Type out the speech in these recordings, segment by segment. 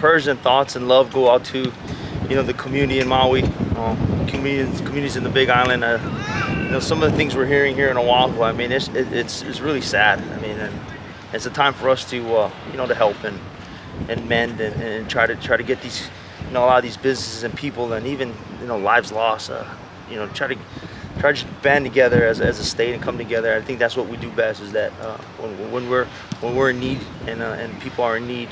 prayers and thoughts and love go out to, the community in Maui, communities in the Big Island. Some of the things we're hearing here in Oahu. I mean, it's really sad. I mean, and it's a time for us to to help and mend and try to get these a lot of these businesses and people and even lives lost. Try to just band together as a state and come together. I think that's what we do best. Is that when we're in need and people are in need,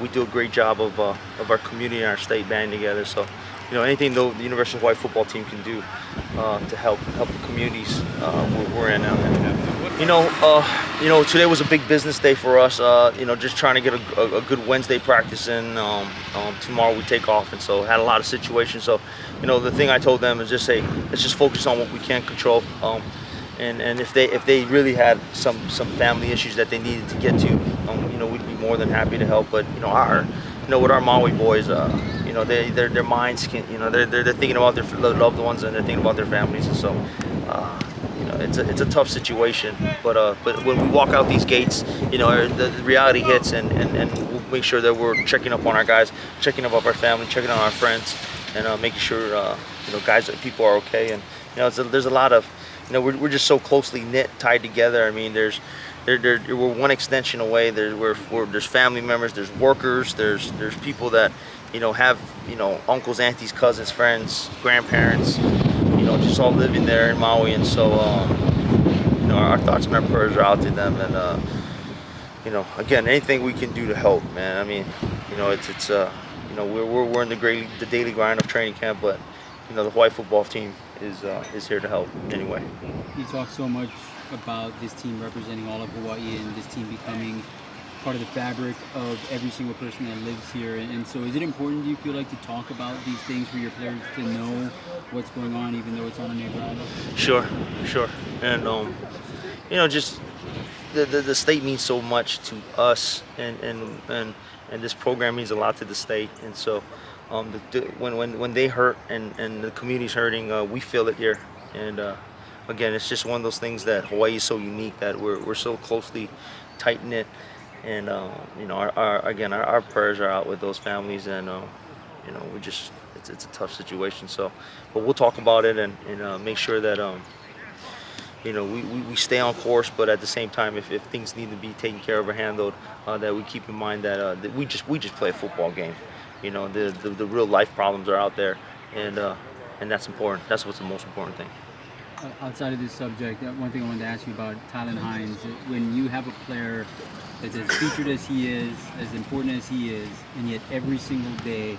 we do a great job of our community and our state banding together. So, anything the University of Hawai'i Football team can do to help the communities we're in. Today was a big business day for us. Just trying to get a good Wednesday practice in. Tomorrow we take off, and so had a lot of situations. So, the thing I told them is just say, let's just focus on what we can control. And if they really had some family issues that they needed to get to, we'd be more than happy to help. But with our Maui boys, their minds can, they're thinking about their loved ones and they're thinking about their families, and so it's a tough situation. But when we walk out these gates, the reality hits, and we'll make sure that we're checking up on our guys, checking up on our family, checking on our friends, and making sure people are okay. And there's a lot of we're just so closely knit, tied together. I mean, we're one extension away. There's family members, there's workers, there's people that have uncles, aunties, cousins, friends, grandparents, just all living there in Maui. And so our thoughts and our prayers are out to them. And again, anything we can do to help, man. I mean, it's we're in the daily grind of training camp, but the Hawai'i football team is here to help anyway. You talk so much about this team representing all of Hawaii and this team becoming part of the fabric of every single person that lives here. And so is it important, do you feel like, to talk about these things for your players to know what's going on, even though it's on a neighbor island? Sure. And, just the state means so much to us, and this program means a lot to the state. And so when they hurt and the community's hurting, we feel it here. And again, it's just one of those things that Hawaii is so unique, that we're so closely tight-knit. And our prayers are out with those families, and it's a tough situation. So, but we'll talk about it and make sure that we stay on course. But at the same time, if things need to be taken care of or handled, that we keep in mind that we just play a football game. The real life problems are out there, and that's important. That's what's the most important thing. Outside of this subject, one thing I wanted to ask you about Tylan Hines. When you have a player that's as featured as he is, as important as he is, and yet every single day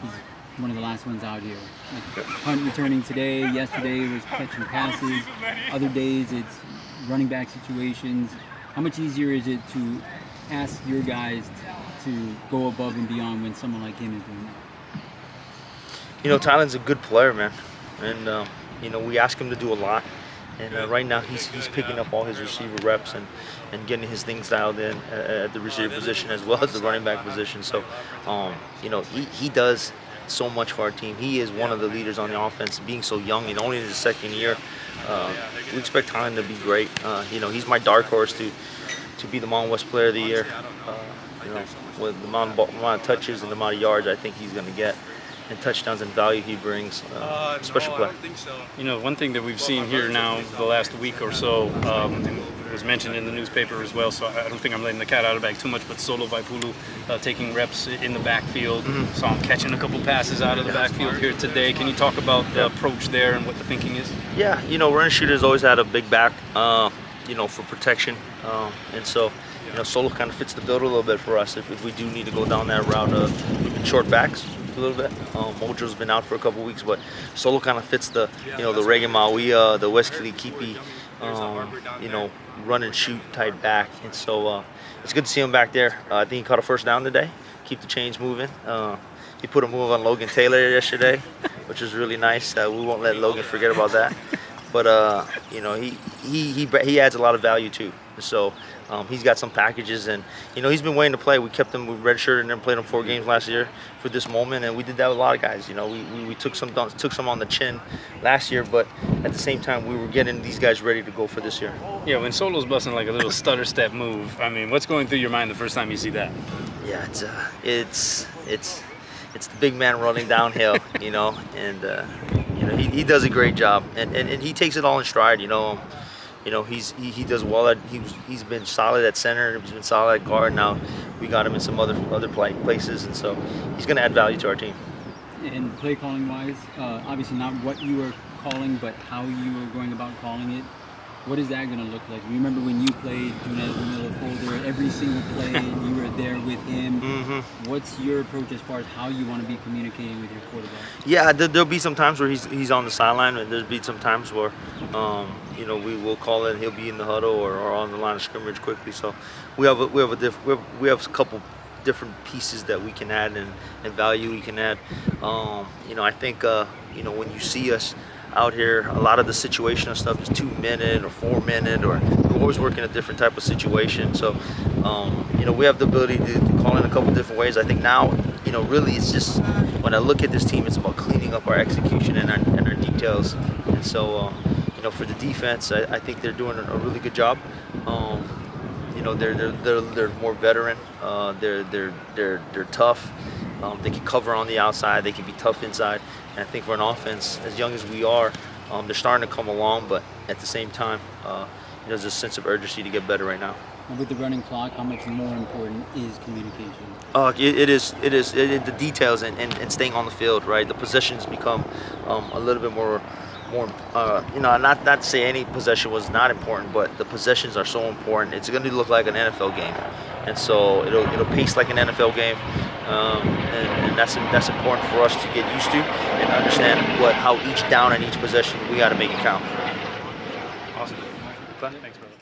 he's one of the last ones out here. Like punt returning today, yesterday was catching passes, other days it's running back situations. How much easier is it to ask your guys to go above and beyond when someone like him is doing that? Tylan's a good player, man, and we ask him to do a lot. And right now he's picking up all his receiver reps and getting his things dialed in at the receiver position as well as the running back position. So, he does so much for our team. He is one of the leaders on the offense, being so young and only in his second year. We expect Tylan to be great. He's my dark horse to be the Mountain West Player of the Year. With the amount of touches and the amount of yards I think he's going to get, and touchdowns and value he brings, special player. One thing that we've seen here now the last week or so, it was mentioned in the newspaper as well, so I don't think I'm letting the cat out of the bag too much, but Solo Vaipulu taking reps in the backfield. Saw him catching a couple passes out of the backfield here today. Can you talk about the approach there and what the thinking is? Yeah, running shooters always had a big back, for protection. And so, Solo kind of fits the bill a little bit for us if we do need to go down that route. We've been short backs a little bit. Mojo's been out for a couple weeks, but Solo kind of fits the the Reagan Maui, the West Kilikipi, run and shoot type back. And so it's good to see him back there. I think he caught a first down today. Keep the chains moving. He put a move on Logan Taylor yesterday, which was really nice. We won't let Logan forget about that. But he adds a lot of value too. So he's got some packages, and he's been waiting to play. We kept him, we redshirted and then played him 4 games last year for this moment, and we did that with a lot of guys. We took some on the chin last year, but at the same time we were getting these guys ready to go for this year. Yeah, when Solo's busting like a little stutter step move, I mean, what's going through your mind the first time you see that? Yeah, it's the big man running downhill, and he does a great job, and he takes it all in stride. He does well at he's been solid at center, he's been solid at guard. Now we got him in some other places, and so he's going to add value to our team. And play calling wise, obviously not what you were calling, but how you were going about calling it. What is that going to look like? Remember when you played Junez Miller Folder, every single play you were there with him. Mm-hmm. What's your approach as far as how you want to be communicating with your quarterback? Yeah, there'll be some times where he's on the sideline, and there'll be some times where we will call it. He'll be in the huddle or on the line of scrimmage quickly. So we have a couple different pieces that we can add and value we can add. I think when you see us out here, a lot of the situational stuff is 2-minute or 4-minute, or we're always working a different type of situation. So we have the ability to call in a couple different ways. I think now, really it's just, when I look at this team, it's about cleaning up our execution and our details. And so for the defense, I think they're doing a really good job. They're more veteran. They're tough. They can cover on the outside. They can be tough inside. And I think for an offense, as young as we are, they're starting to come along. But at the same time, there's a sense of urgency to get better right now. And with the running clock, how much more important is communication? It is the details and staying on the field, right? The possessions become a little bit more. Not to say any possession was not important, but the possessions are so important. It's going to look like an NFL game, and so it'll pace like an NFL game, and that's important for us to get used to and understand how each down and each possession we got to make it count. Awesome. Thanks, brother.